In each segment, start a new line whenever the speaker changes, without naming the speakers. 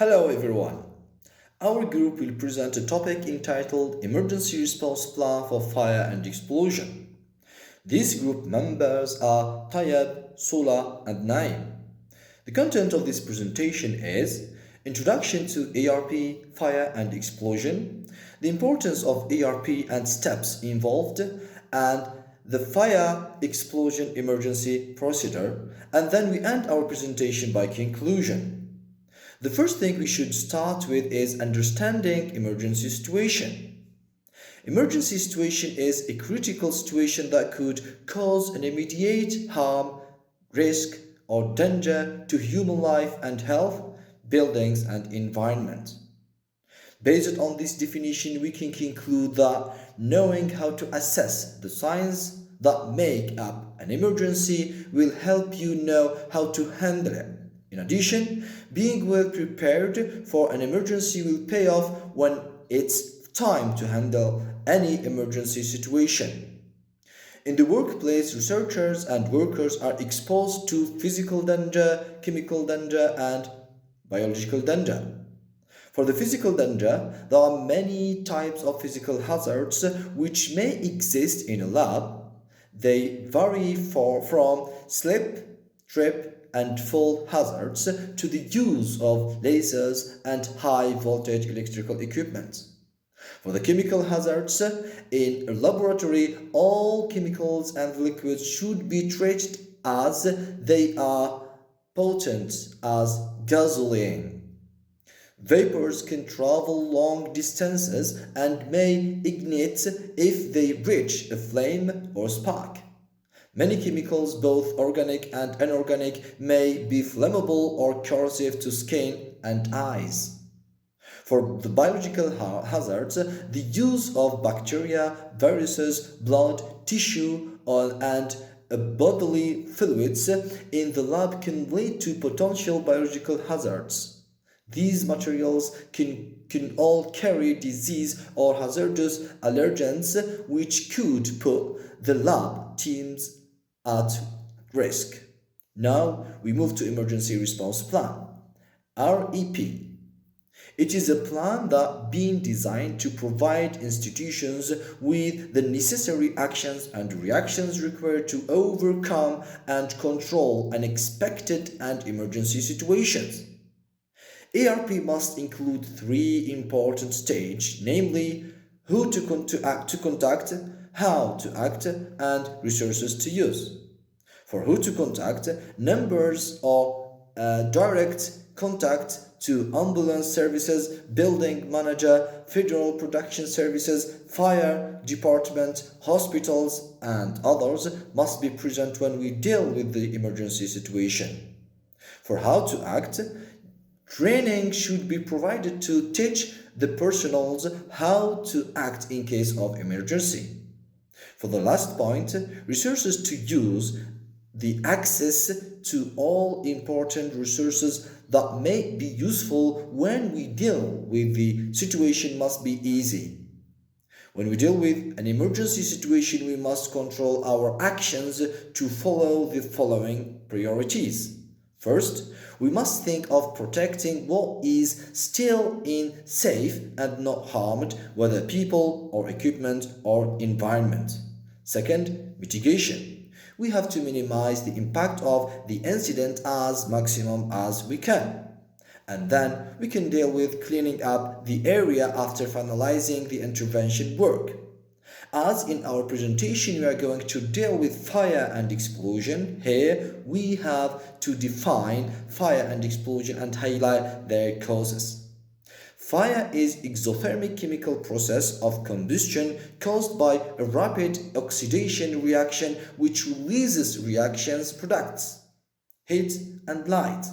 Hello everyone. Our group will present a topic entitled Emergency Response Plan for Fire and Explosion. These group members are Tayyab, Sula, and Naim. The content of this presentation is Introduction to ARP, Fire and Explosion, the importance of ARP and steps involved, and the fire explosion emergency procedure, and then we end our presentation by conclusion. The first thing we should start with is understanding emergency situation. Emergency situation is a critical situation that could cause an immediate harm, risk, or danger to human life and health, buildings, and environment. Based on this definition, we can conclude that knowing how to assess the signs that make up an emergency will help you know how to handle it. In addition, being well prepared for an emergency will pay off when it's time to handle any emergency situation. In the workplace, researchers and workers are exposed to physical danger, chemical danger, and biological danger. For the physical danger, there are many types of physical hazards which may exist in a lab. They vary from slip, trip, and fall hazards to the use of lasers and high voltage electrical equipment. For the chemical hazards, in a laboratory, all chemicals and liquids should be treated as they are potent as gasoline. Vapors can travel long distances and may ignite if they reach a flame or spark. Many chemicals, both organic and inorganic, may be flammable or corrosive to skin and eyes. For the biological hazards, the use of bacteria, viruses, blood, tissue, and bodily fluids in the lab can lead to potential biological hazards. These materials can all carry disease or hazardous allergens which could put the lab teams at risk. Now we move to Emergency Response Plan, REP. It is a plan that being designed to provide institutions with the necessary actions and reactions required to overcome and control unexpected and emergency situations. ARP must include three important stages, namely who to contact, how to act, and resources to use. For who to contact, numbers or direct contact to ambulance services, building manager, federal production services, fire department, hospitals, and others must be present when we deal with the emergency situation. For how to act, training should be provided to teach the personnel how to act in case of emergency. For the last point, resources to use, the access to all important resources that may be useful when we deal with the situation must be easy. When we deal with an emergency situation, we must control our actions to follow the following priorities. First, we must think of protecting what is still in safe and not harmed, whether people or equipment or environment. Second, mitigation. We have to minimize the impact of the incident as maximum as we can. And then we can deal with cleaning up the area after finalizing the intervention work. As in our presentation, we are going to deal with fire and explosion. Here we have to define fire and explosion and highlight their causes. Fire is exothermic chemical process of combustion caused by a rapid oxidation reaction which releases reactions products, heat and light.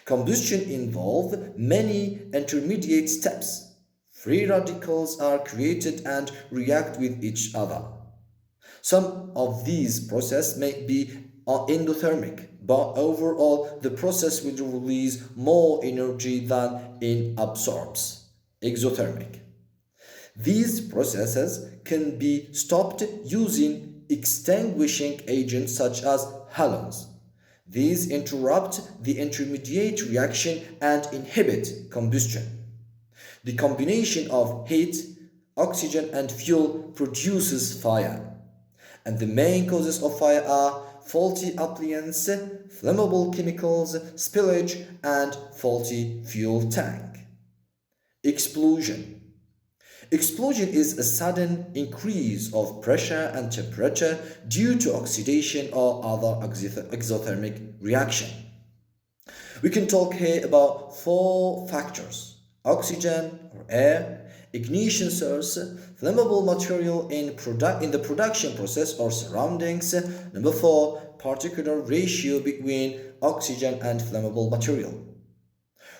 Combustion involves many intermediate steps. Free radicals are created and react with each other. Some of these processes may be endothermic, but overall the process will release more energy than it absorbs. Exothermic. These processes can be stopped using extinguishing agents such as halogens. These interrupt the intermediate reaction and inhibit combustion. The combination of heat, oxygen, and fuel produces fire. And the main causes of fire are faulty appliance, flammable chemicals, spillage, and faulty fuel tank. Explosion. Explosion is a sudden increase of pressure and temperature due to oxidation or other exothermic reaction. We can talk here about four factors: oxygen or air, ignition source, flammable material in the production process or surroundings. Number four, particular ratio between oxygen and flammable material.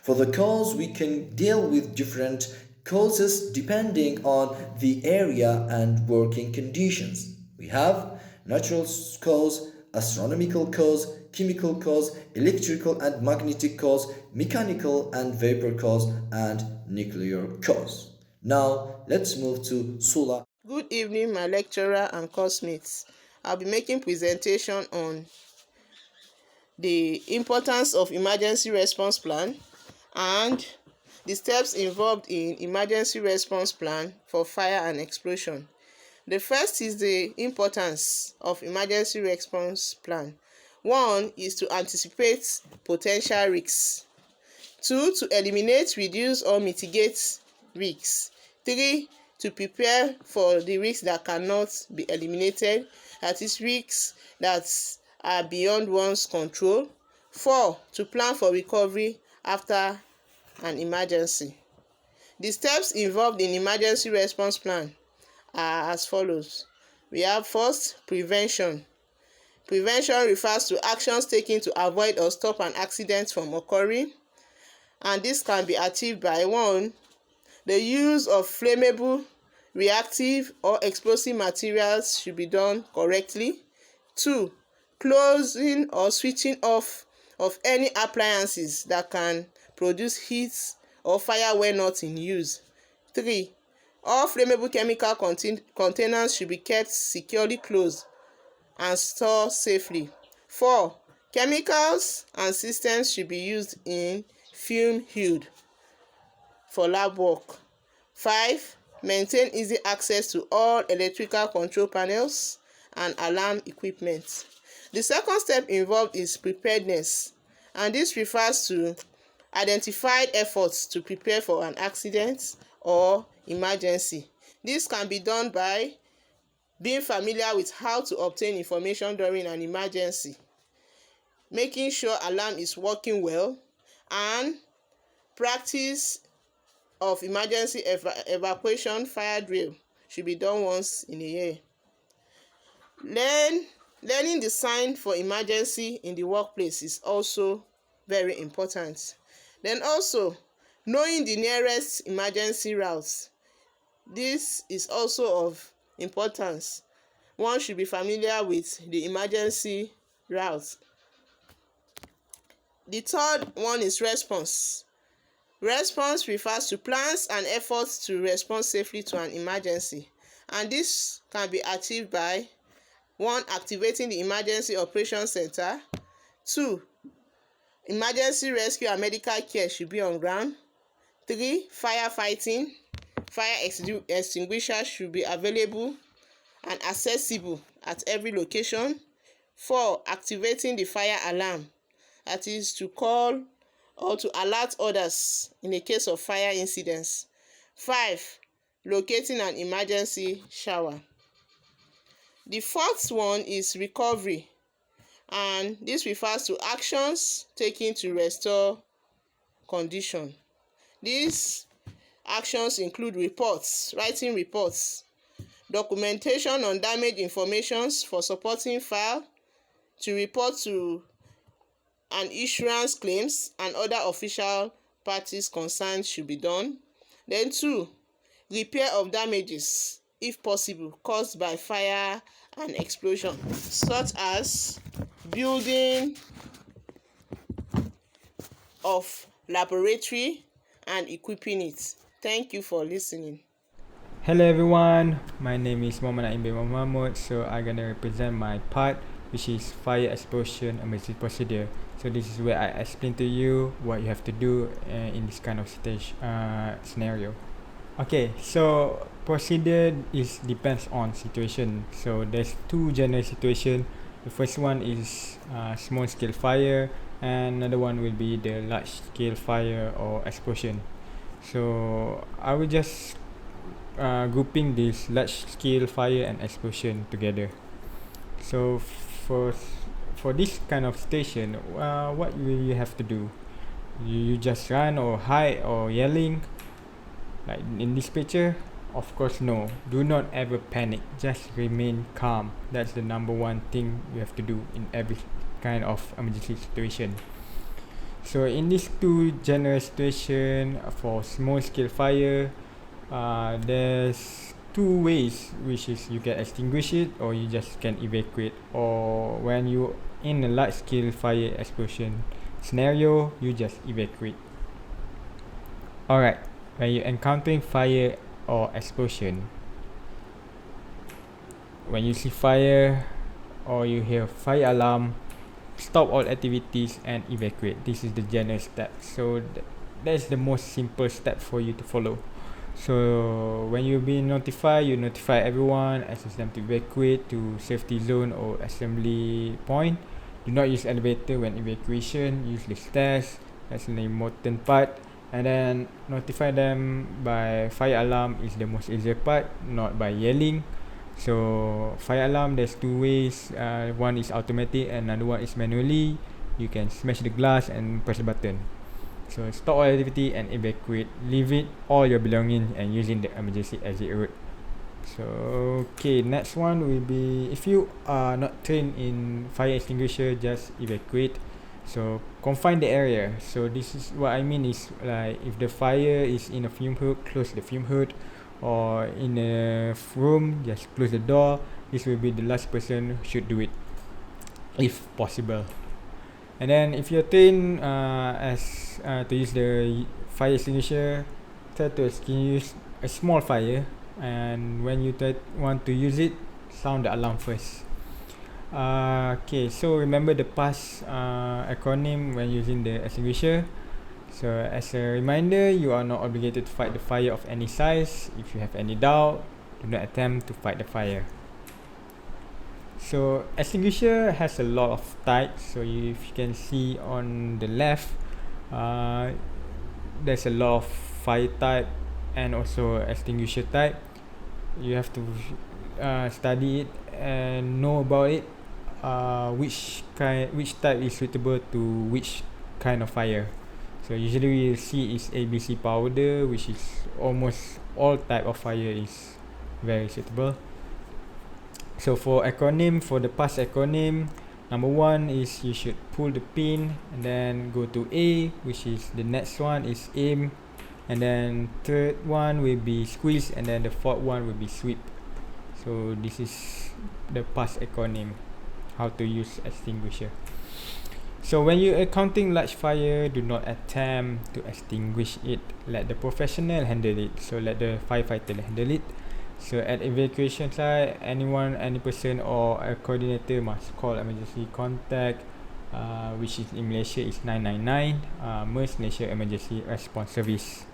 For the cause, we can deal with different causes depending on the area and working conditions. We have natural cause, astronomical cause, chemical cause, electrical and magnetic cause, mechanical and vapor cause, and nuclear cause. Now, let's move to Sula.
Good evening, my lecturer and classmates. I'll be making presentation on the importance of emergency response plan and the steps involved in emergency response plan for fire and explosion. The first is the importance of emergency response plan. One is to anticipate potential risks. Two, to eliminate, reduce, or mitigate risks. Three, to prepare for the risks that cannot be eliminated, that is, risks that are beyond one's control. Four, to plan for recovery after an emergency. The steps involved in emergency response plan are as follows. We have first, prevention. Prevention refers to actions taken to avoid or stop an accident from occurring, and this can be achieved by one, the use of flammable, reactive, or explosive materials should be done correctly. Two, closing or switching off of any appliances that can produce heat or fire when not in use. Three, all flammable chemical containers should be kept securely closed and stored safely. Four, chemicals and systems should be used in fume hood for lab work. Five, maintain easy access to all electrical control panels and alarm equipment. The second step involved is preparedness, and this refers to identified efforts to prepare for an accident or emergency. This can be done by being familiar with how to obtain information during an emergency, making sure alarm is working well, and practice of emergency evacuation fire drill should be done once in a year. Learning the sign for emergency in the workplace is also very important. Then also, knowing the nearest emergency routes. This is also of importance. One should be familiar with the emergency routes. The third one is response. Response refers to plans and efforts to respond safely to an emergency, and this can be achieved by one, activating the emergency operations center. Two, emergency rescue and medical care should be on ground. Three, firefighting. Fire extinguishers should be available and accessible at every location. Four, activating the fire alarm, that is to call or to alert others in the case of fire incidents. Five, locating an emergency shower. The fourth one is recovery, and this refers to actions taken to restore condition. These actions include writing reports, documentation on damage information for supporting file, to report to an insurance claims and other official parties concerned should be done. Then two, repair of damages, if possible, caused by fire and explosion, such as building of laboratory and equipping it. Thank you for listening.
Hello everyone, my name is Dr Ibrahim, so I'm gonna represent my part which is fire explosion emergency procedure. So this is where I explain to you what you have to do in this kind of scenario. Okay, so procedure is depends on situation. So there's two general situation. The first one is small scale fire, and another one will be the large scale fire or explosion. So I will just grouping this large scale fire and explosion together. So for this kind of station, what will you have to do? You just run or hide or yelling like in this picture? Of course no. Do not ever panic. Just remain calm. That's the number one thing you have to do in every kind of emergency situation. So in these two general situation for small scale fire, there's two ways, which is you can extinguish it or you just can evacuate. Or when you in a large scale fire explosion scenario, you just evacuate. Alright, when you're encountering fire or explosion, when you see fire or you hear fire alarm, stop all activities and evacuate. This is the general step. So that's the most simple step for you to follow. So when you be notified, you notify everyone, assist them to evacuate to safety zone or assembly point. Do not use elevator when evacuation. Use the stairs. That's the important part. And then notify them by fire alarm is the most easier part, not by yelling. So fire alarm, there's two ways. One is automatic and another one is manually. You can smash the glass and press the button. So stop all activity and evacuate. Leave it all your belongings and using the emergency exit route. So okay, next one will be, if you are not trained in fire extinguisher, just evacuate. So confine the area. So this is what I mean is like if the fire is in a fume hood, close the fume hood, or in a room, just close the door. This will be the last person who should do it, if possible. And then if you're trained as to use the fire extinguisher, try to extinguish a small fire, and when you want to use it, sound the alarm first. Okay, so remember the past acronym when using the extinguisher. So as a reminder, you are not obligated to fight the fire of any size. If you have any doubt, do not attempt to fight the fire. So extinguisher has a lot of types. So if you can see on the left, there's a lot of fire type and also extinguisher type. You have to study it and know about it. Which type is suitable to which kind of fire. So usually we see is ABC powder, which is almost all type of fire is very suitable. So for acronym, for the past acronym, number one is you should pull the pin and then go to A, which is the next one is aim, and then third one will be squeeze, and then the fourth one will be sweep. So this is the past acronym, how to use extinguisher. So when you encountering large fire, do not attempt to extinguish it. Let the professional handle it. So let the firefighter handle it. So at evacuation site, any person or a coordinator must call emergency contact, which is in Malaysia is 999, MERS, Malaysia Emergency Response Service.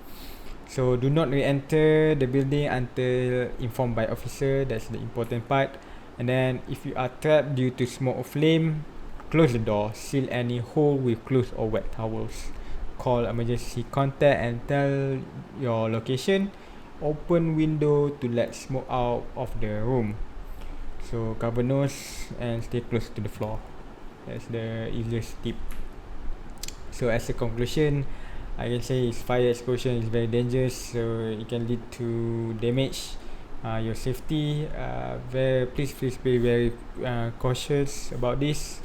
So do not re-enter the building until informed by officer. That's the important part. And then if you are trapped due to smoke or flame, close the door, seal any hole with clothes or wet towels. Call emergency contact and tell your location. Open window to let smoke out of the room. So cover nose and stay close to the floor. That's the easiest tip. So as a conclusion, I can say fire explosion is very dangerous. So it can lead to damage your safety. Please be very cautious about this.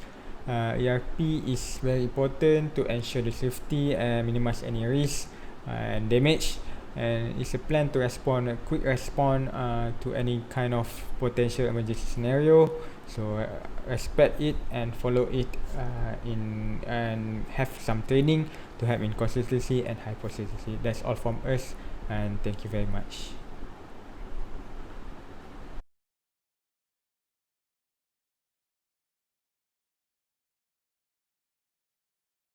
ERP is very important to ensure the safety and minimize any risk and damage. And it's a plan to respond, a quick response to any kind of potential emergency scenario. So respect it and follow it and have some training to have in consistency and high consistency. That's all from us, and thank you very much.